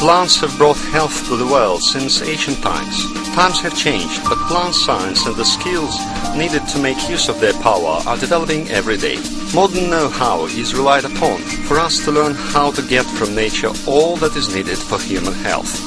Plants have brought health to the world since ancient times. Times have changed, but plant science and the skills needed to make use of their power are developing every day. Modern know-how is relied upon for us to learn how to get from nature all that is needed for human health.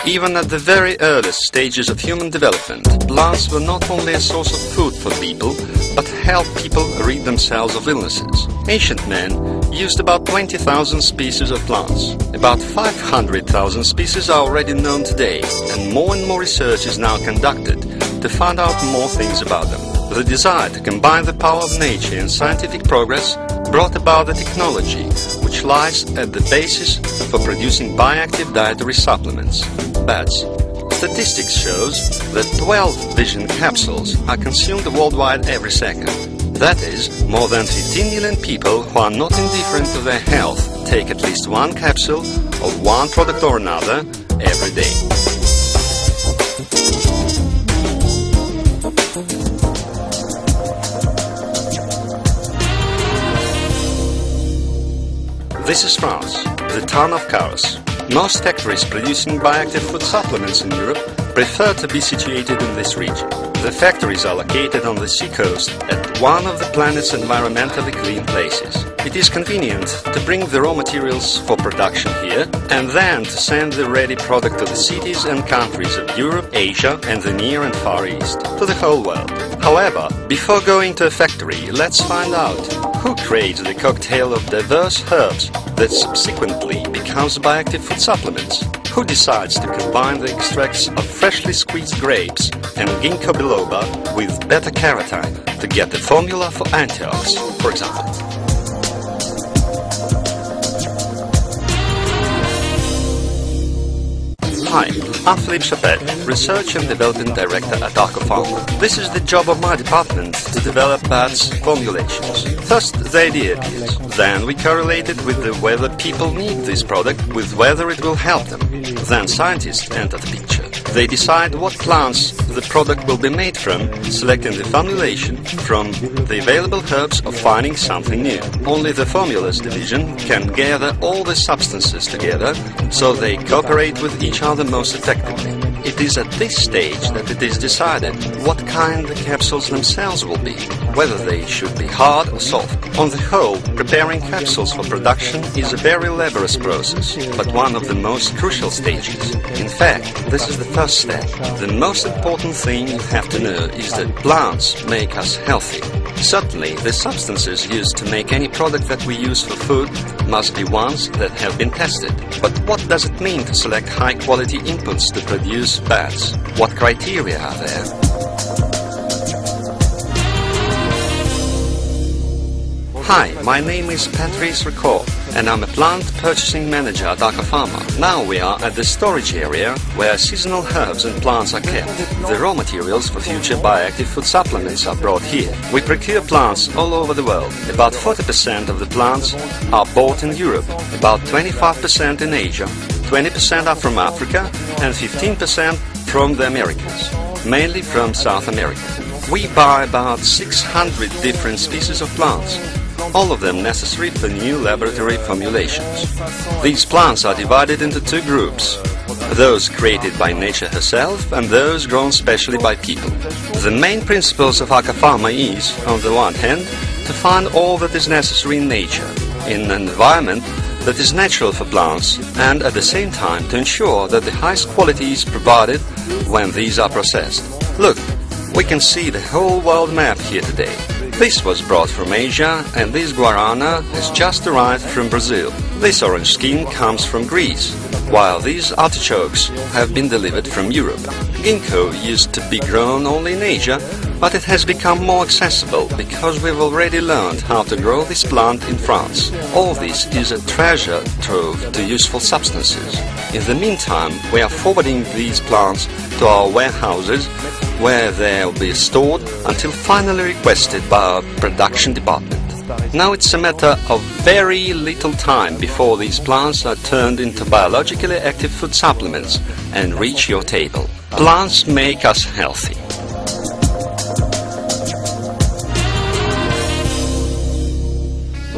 Even at the very earliest stages of human development, plants were not only a source of food for people, but helped people rid themselves of illnesses. Ancient men used about 20,000 species of plants. About 500,000 species are already known today, and more research is now conducted to find out more things about them. The desire to combine the power of nature and scientific progress brought about the technology which lies at the basis for producing bioactive dietary supplements, BADs. Statistics shows that 12 vision capsules are consumed worldwide every second. That is, more than 15 million people who are not indifferent to their health take at least one capsule of one product or another every day. This is France, the town of Cahors. Most factories producing bioactive food supplements in Europe prefer to be situated in this region. The factories are located on the seacoast at one of the planet's environmentally clean places. It is convenient to bring the raw materials for production here and then to send the ready product to the cities and countries of Europe, Asia and the Near and Far East, to the whole world. However, before going to a factory, let's find out who creates the cocktail of diverse herbs that subsequently becomes bioactive food supplements. Who decides to combine the extracts of freshly squeezed grapes and ginkgo biloba with beta-carotene to get the formula for antioxidants, for example. Hi, I'm Philippe Chapet, Research and Development Director at Pharma. This is the job of my department to develop BADs formulations. First, the idea appears. Then we correlate it with whether people need this product, with whether it will help them. Then scientists enter the picture. They decide what plants the product will be made from, selecting the formulation from the available herbs or finding something new. Only the formulas division can gather all the substances together, so they cooperate with each other most effectively. It is at this stage that it is decided what kind the capsules themselves will be, whether they should be hard or soft. On the whole, preparing capsules for production is a very laborious process, but one of the most crucial stages. In fact, this is the first step. The most important thing you have to know is that plants make us healthy. Certainly, the substances used to make any product that we use for food must be ones that have been tested. But what does it mean to select high-quality inputs to produce BADs? What criteria are there? Hi, my name is Patrice Ricord, and I'm a plant purchasing manager at Pharma. Now we are at the storage area where seasonal herbs and plants are kept. The raw materials for future bioactive food supplements are brought here. We procure plants all over the world. About 40% of the plants are bought in Europe, about 25% in Asia, 20% are from Africa, and 15% from the Americas, mainly from South America. We buy about 600 different species of plants, all of them necessary for new laboratory formulations. These plants are divided into two groups, those created by nature herself and those grown specially by people. The main principles of Pharma is, on the one hand, to find all that is necessary in nature, in an environment that is natural for plants, and at the same time to ensure that the highest quality is provided when these are processed. Look, we can see the whole world map here today. This was brought from Asia, and this guarana has just arrived from Brazil. This orange skin comes from Greece, while these artichokes have been delivered from Europe. Ginkgo used to be grown only in Asia, but it has become more accessible because we've already learned how to grow this plant in France. All this is a treasure trove to useful substances. In the meantime, we are forwarding these plants to our warehouses, where they'll be stored until finally requested by our production department. Now it's a matter of very little time before these plants are turned into biologically active food supplements and reach your table. Plants make us healthy.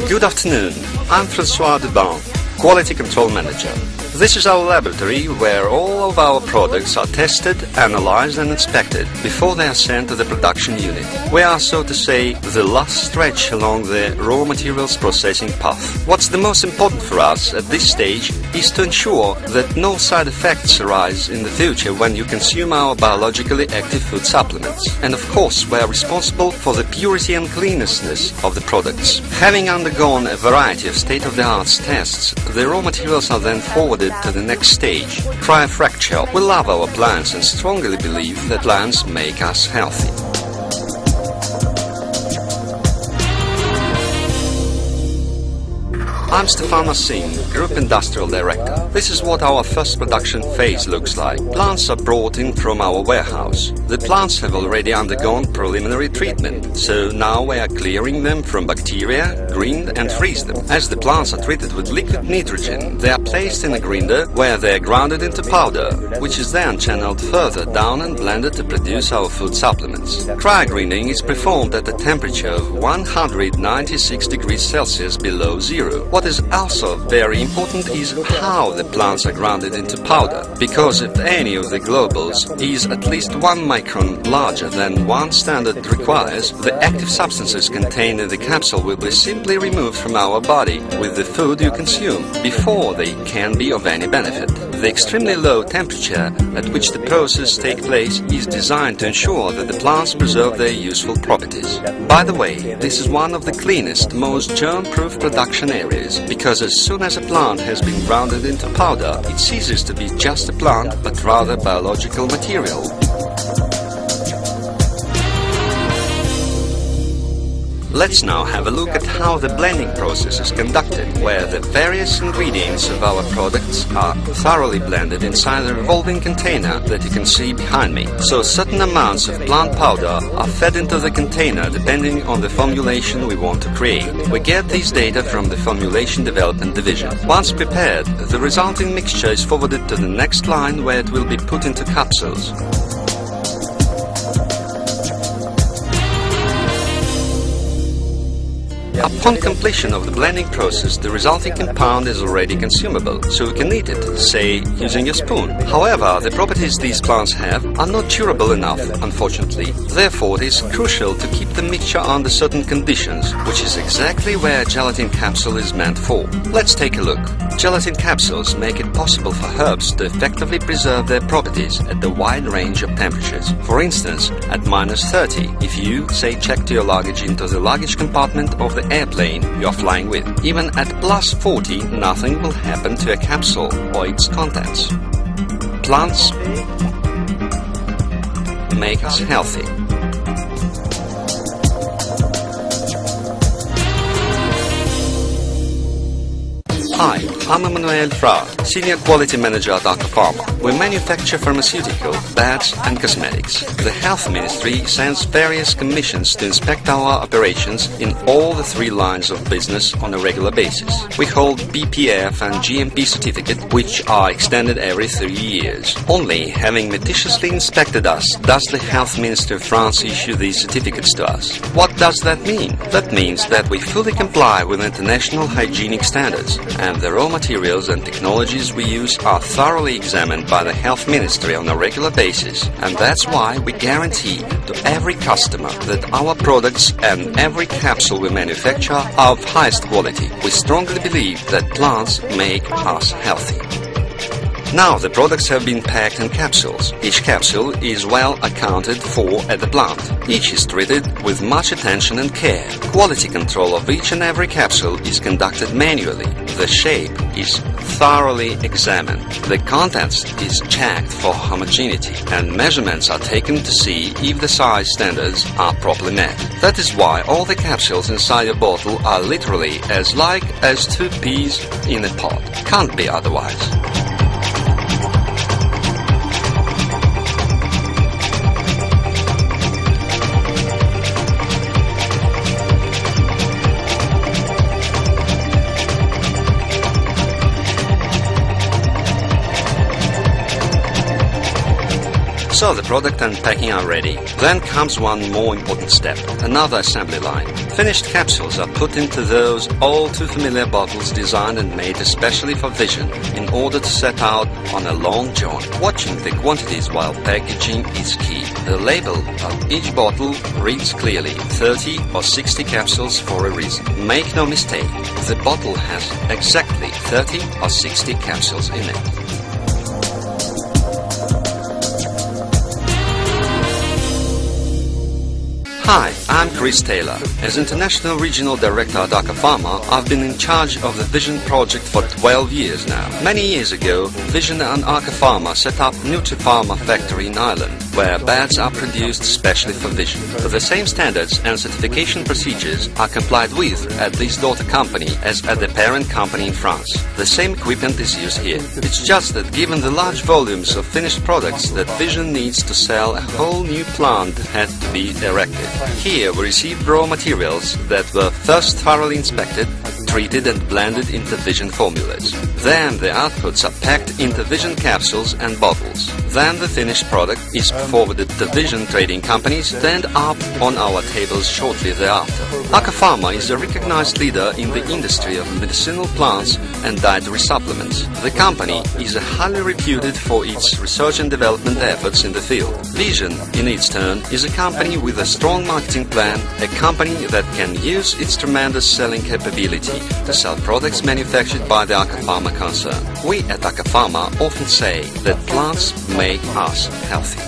Good afternoon, I'm François Dubin, Quality Control Manager. This is our laboratory where all of our products are tested, analyzed and inspected before they are sent to the production unit. We are, so to say, the last stretch along the raw materials processing path. What's the most important for us at this stage is to ensure that no side effects arise in the future when you consume our biologically active food supplements. And of course, we are responsible for the purity and cleanliness of the products. Having undergone a variety of state-of-the-art tests, the raw materials are then forwarded to the next stage, cryofracture. We love our plants and strongly believe that plants make us healthy. I'm Stefano Singh, Group Industrial Director. This is what our first production phase looks like. Plants are brought in from our warehouse. The plants have already undergone preliminary treatment, so now we are clearing them from bacteria, grind and freeze them. As the plants are treated with liquid nitrogen, they are placed in a grinder where they are grounded into powder, which is then channeled further down and blended to produce our food supplements. Cryo-grinding is performed at a temperature of 196 degrees Celsius below zero. What is also very important is how the plants are grounded into powder, because if any of the globules is at least 1 micron larger than one standard requires, the active substances contained in the capsule will be simply removed from our body with the food you consume before they can be of any benefit. The extremely low temperature at which the process takes place is designed to ensure that the plants preserve their useful properties. By the way, this is one of the cleanest, most germ-proof production areas, because as soon as a plant has been grounded into powder, it ceases to be just a plant, but rather biological material. Let's now have a look at how the blending process is conducted, where the various ingredients of our products are thoroughly blended inside a revolving container that you can see behind me. So certain amounts of plant powder are fed into the container depending on the formulation we want to create. We get these data from the Formulation Development Division. Once prepared, the resulting mixture is forwarded to the next line where it will be put into capsules. Upon completion of the blending process, the resulting compound is already consumable, so we can eat it, say, using a spoon. However, the properties these plants have are not durable enough, unfortunately. Therefore, it is crucial to keep the mixture under certain conditions, which is exactly where a gelatin capsule is meant for. Let's take a look. Gelatin capsules make it possible for herbs to effectively preserve their properties at a wide range of temperatures. For instance, at -30, if you, say, checked your luggage into the luggage compartment of the airplane you're flying with. Even at +40, nothing will happen to a capsule or its contents. Plants make us healthy. Hi, I'm Emanuele Fra, Senior Quality Manager at Arca Pharma. We manufacture pharmaceutical, beds and cosmetics. The Health Ministry sends various commissions to inspect our operations in all the 3 lines of business on a regular basis. We hold BPF and GMP certificate, which are extended every 3 years. Only having meticulously inspected us does the Health Ministry of France issue these certificates to us. What does that mean? That means that we fully comply with international hygienic standards, and the raw materials and technologies we use are thoroughly examined by the Health Ministry on a regular basis, and that's why we guarantee to every customer that our products and every capsule we manufacture are of highest quality. We strongly believe that plants make us healthy. Now the products have been packed in capsules. Each capsule is well accounted for at the plant. Each is treated with much attention and care. Quality control of each and every capsule is conducted manually. The shape is thoroughly examined. The contents is checked for homogeneity, and measurements are taken to see if the size standards are properly met. That is why all the capsules inside a bottle are literally as like as 2 peas in a pod. Can't be otherwise. So the product and packing are ready. Then comes one more important step, another assembly line. Finished capsules are put into those all too familiar bottles designed and made especially for vision in order to set out on a long journey. Watching the quantities while packaging is key. The label of each bottle reads clearly 30 or 60 capsules for a reason. Make no mistake, the bottle has exactly 30 or 60 capsules in it. Hi, I'm Chris Taylor. As International Regional Director at Aker Pharma, I've been in charge of the Vision project for 12 years now. Many years ago, Vision and Aker Pharma set up Nutri-Pharma factory in Ireland, where beds are produced specially for Vision. The same standards and certification procedures are complied with at this daughter company as at the parent company in France. The same equipment is used here. It's just that given the large volumes of finished products that Vision needs to sell, a whole new plant had to be erected. Here we received raw materials that were first thoroughly inspected, treated and blended into Vision formulas. Then the outputs are packed into Vision capsules and bottles. Then the finished product is forwarded to Vision trading companies to end up on our tables shortly thereafter. Aker Pharma is a recognized leader in the industry of medicinal plants and dietary supplements. The company is highly reputed for its research and development efforts in the field. Vision, in its turn, is a company with a strong marketing plan, a company that can use its tremendous selling capability to sell products manufactured by the Aker Pharma concern. We at Aker Pharma often say that plants make us healthy.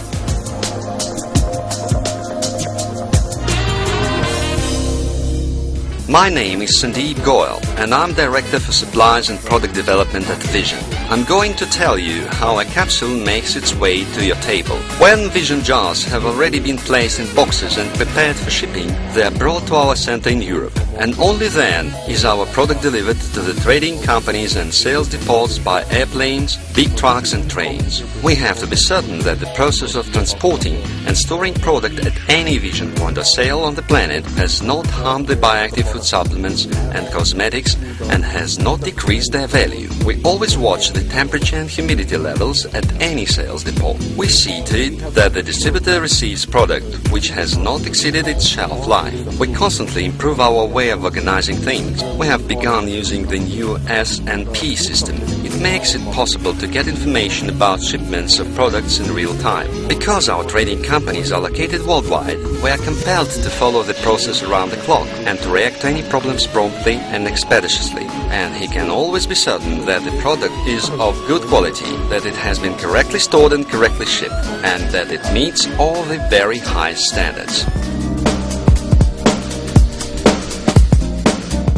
My name is Sandeep Goyal and I'm Director for Supplies and Product Development at Vision. I'm going to tell you how a capsule makes its way to your table. When Vision jars have already been placed in boxes and prepared for shipping, they are brought to our center in Europe. And only then is our product delivered to the trading companies and sales depots by airplanes, big trucks and trains. We have to be certain that the process of transporting and storing product at any Vision point of sale on the planet has not harmed the bioactive food supplements and cosmetics and has not decreased their value. We always watch the temperature and humidity levels at any sales depot. We see to it that the distributor receives product which has not exceeded its shelf life. We constantly improve our way of organizing things. We have begun using the new S&P system. It makes it possible to get information about shipments of products in real time. Because our trading companies are located worldwide, we are compelled to follow the process around the clock and to react to any problems promptly and expeditiously. And he can always be certain that the product is of good quality, that it has been correctly stored and correctly shipped, and that it meets all the very high standards.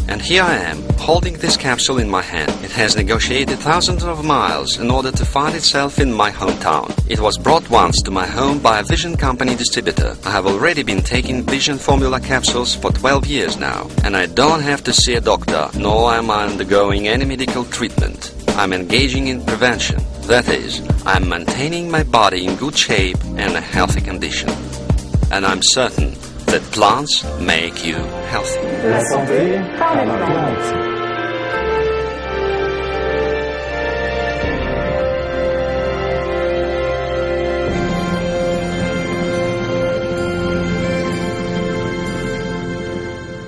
And here I am, holding this capsule in my hand. It has negotiated thousands of miles in order to find itself in my hometown. It was brought once to my home by a Vision company distributor. I have already been taking Vision formula capsules for 12 years now, and I don't have to see a doctor, nor am I undergoing any medical treatment. I'm engaging in prevention. That is, I'm maintaining my body in good shape and a healthy condition. And I'm certain that plants make you healthy. La santé par les plantes.